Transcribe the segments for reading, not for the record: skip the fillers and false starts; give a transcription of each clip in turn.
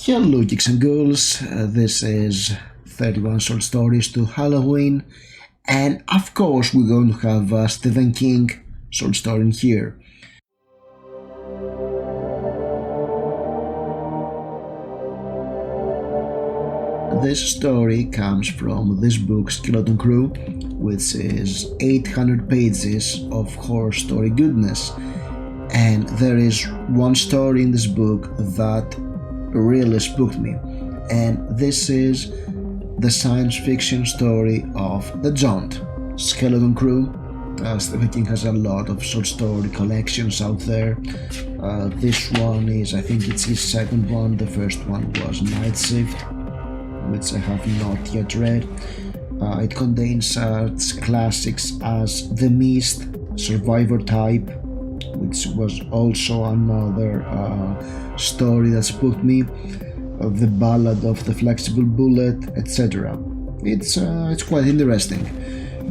Hello geeks and ghouls, this is 31 short stories to Halloween, and of course we're going to have a Stephen King short story in here. This story comes from this book Skeleton Crew, which is 800 pages of horror story goodness, and there is one story in this book that really spooked me, and this is the science fiction story of the Jaunt. Skeleton Crew. Stephen King has a lot of short story collections out there. This one is, I think it's his second one. The first one was Night Shift, which I have not yet read. It contains such classics as The Mist, Survivor Type, which was also another story that spooked me, The Ballad of the Flexible Bullet, etc. It's quite interesting,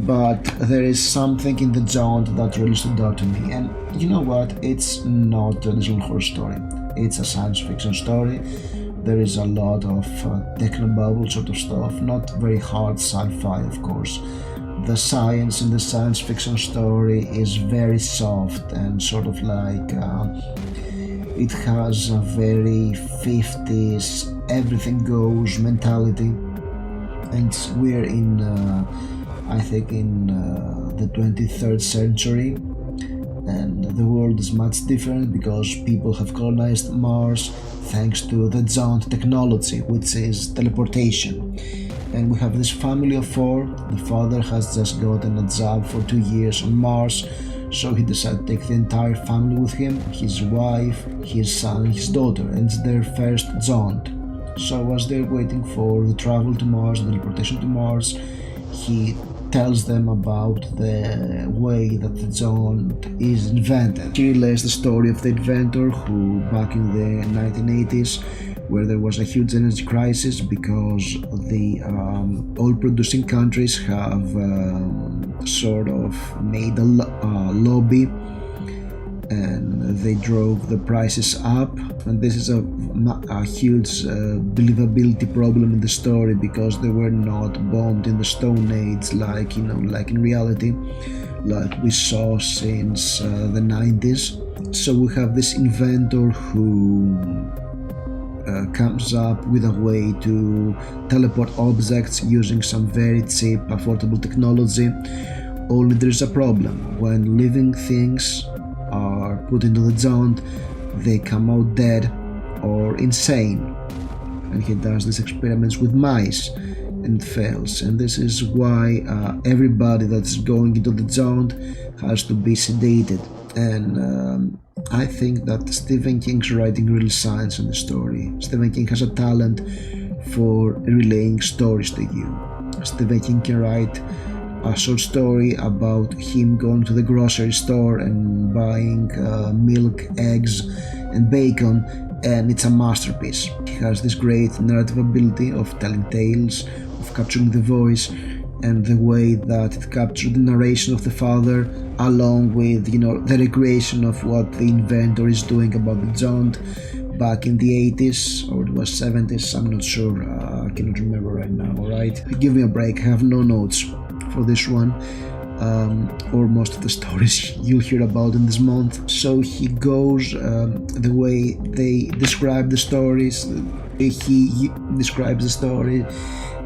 but there is something in the Jaunt that really stood out to me. And you know what? It's not a traditional horror story. It's a science fiction story. There is a lot of technobabble sort of stuff, not very hard sci-fi, of course. The science in the science fiction story is very soft and sort of like it has a very 50s everything goes mentality, and we're in I think in the 23rd century, and the world is much different because people have colonized Mars thanks to the Jaunt technology, which is teleportation. And we have this family of four. The father has just gotten a job for 2 years on Mars, so he decided to take the entire family with him, his wife, his son, his daughter, and it's their first Jaunt. So as they're waiting for the travel to Mars, the teleportation to Mars, he tells them about the way that the Jaunt is invented. He relays the story of the inventor who, back in the 1980s, where there was a huge energy crisis because the oil-producing countries have sort of made a lobby, and they drove the prices up. And this is a huge believability problem in the story because they were not bombed in the Stone Age like in reality, like we saw since the 90s. So we have this inventor who comes up with a way to teleport objects using some very cheap, affordable technology. Only there's a problem. When living things are put into the Jaunt, they come out dead or insane. And he does these experiments with mice and fails. And this is why everybody that's going into the Jaunt has to be sedated. And I think that Stephen King's writing real science in the story. Stephen King has a talent for relaying stories to you. Stephen King can write a short story about him going to the grocery store and buying milk, eggs, and bacon, and it's a masterpiece. He has this great narrative ability of telling tales, of capturing the voice, and the way that it captured the narration of the father along with the recreation of what the inventor is doing about the Jaunt back in the 80s, or it was 70s, I'm not sure, I cannot remember right now. Alright, give me a break, I have no notes for this one, or most of the stories you'll hear about in this month. So he goes the way they describe the stories, he describes the story,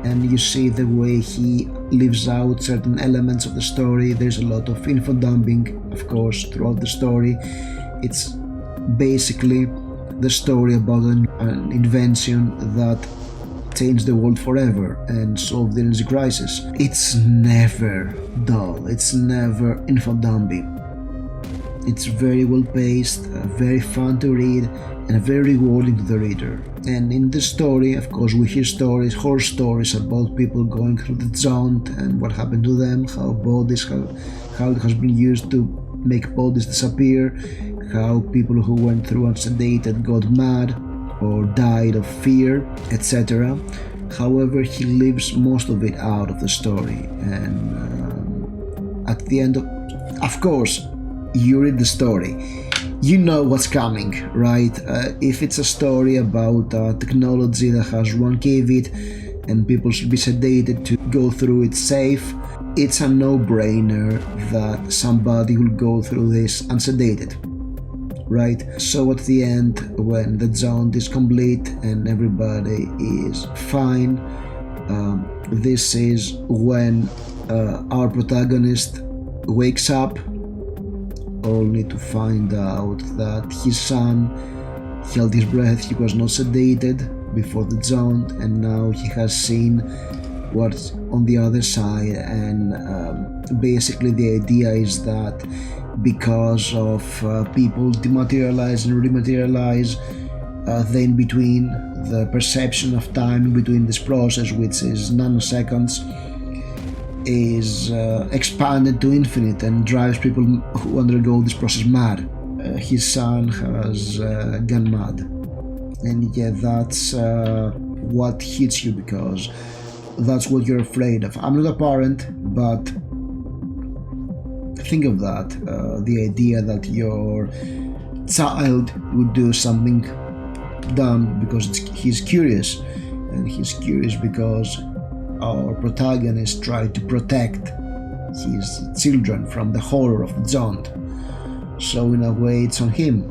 and you see the way he leaves out certain elements of the story. There's a lot of info dumping, of course, throughout the story. It's basically the story about an invention that changed the world forever and solved the energy crisis. It's never dull, it's never info dumping. It's very well paced, very fun to read, and very rewarding to the reader. And in this story, of course, we hear stories, horror stories about people going through the Jaunt and what happened to them, how it has been used to make bodies disappear, how people who went through unsedated got mad or died of fear, etc. However, he leaves most of it out of the story, and at the end of course, you read the story you know what's coming, right? If it's a story about technology that has one caveat and people should be sedated to go through it safe, it's a no-brainer that somebody will go through this unsedated, right? So at the end, when the jaunt is complete and everybody is fine, this is when our protagonist wakes up, only to find out that his son held his breath, he was not sedated before the jaunt, and now he has seen what's on the other side. And basically the idea is that because of people dematerialize and rematerialize, the in between, the perception of time in between this process, which is nanoseconds, is expanded to infinite and drives people who undergo this process mad. His son has gone mad, and yeah, that's what hits you, because that's what you're afraid of. I'm not a parent, but think of that, the idea that your child would do something dumb because he's curious, and he's curious because our protagonist tried to protect his children from the horror of the jaunt. So in a way, it's on him.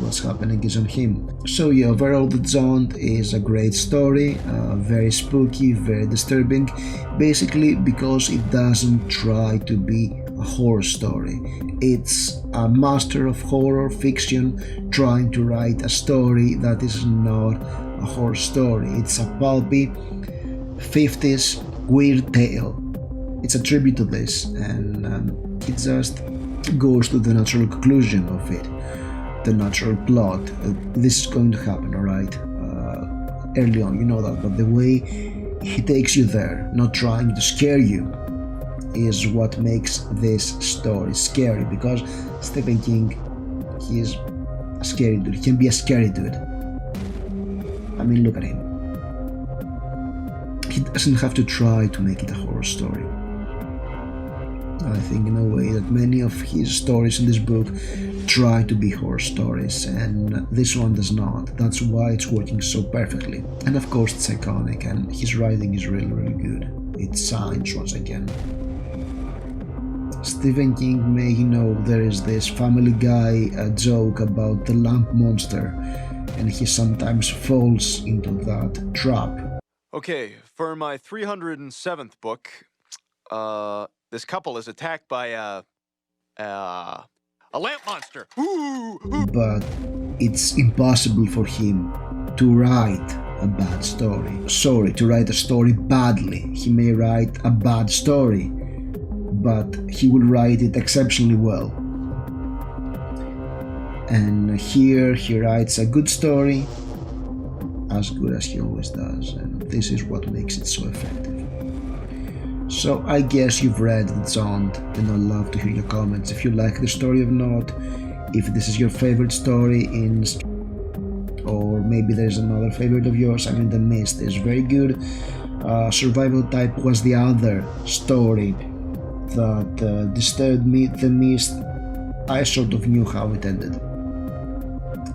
What's happening is on him. So yeah, overall the jaunt is a great story, very spooky, very disturbing, basically because it doesn't try to be a horror story. It's a master of horror fiction trying to write a story that is not a horror story. It's a pulpy 50s weird tale. It's a tribute to this, and it just goes to the natural conclusion of it, the natural plot. This is going to happen, alright? Early on, you know that, but the way he takes you there, not trying to scare you, is what makes this story scary, because Stephen King, he is a scary dude. He can be a scary dude. I mean, look at him. He doesn't have to try to make it a horror story. I think in a way that many of his stories in this book try to be horror stories, and this one does not. That's why it's working so perfectly. And of course it's iconic, and his writing is really, really good. It shines once again. Stephen King may know there is this Family Guy joke about the lamp monster, and he sometimes falls into that trap. Okay, for my 307th book, this couple is attacked by a lamp monster. Ooh. But it's impossible for him to write a bad story. Sorry, to write a story badly. He may write a bad story, but he will write it exceptionally well. And here he writes a good story, as good as he always does, and this is what makes it so effective. So I guess you've read the Jaunt, and I'd love to hear your comments if you like the story or not, if this is your favorite story in, or maybe there's another favorite of yours. I mean, The Mist is very good. Survival Type was the other story that disturbed me. The Mist, I sort of knew how it ended,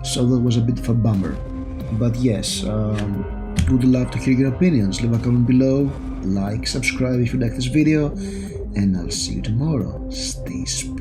so that was a bit of a bummer. But yes, would love to hear your opinions. Leave a comment below, like, subscribe if you like this video, and I'll see you tomorrow. Stay spooky.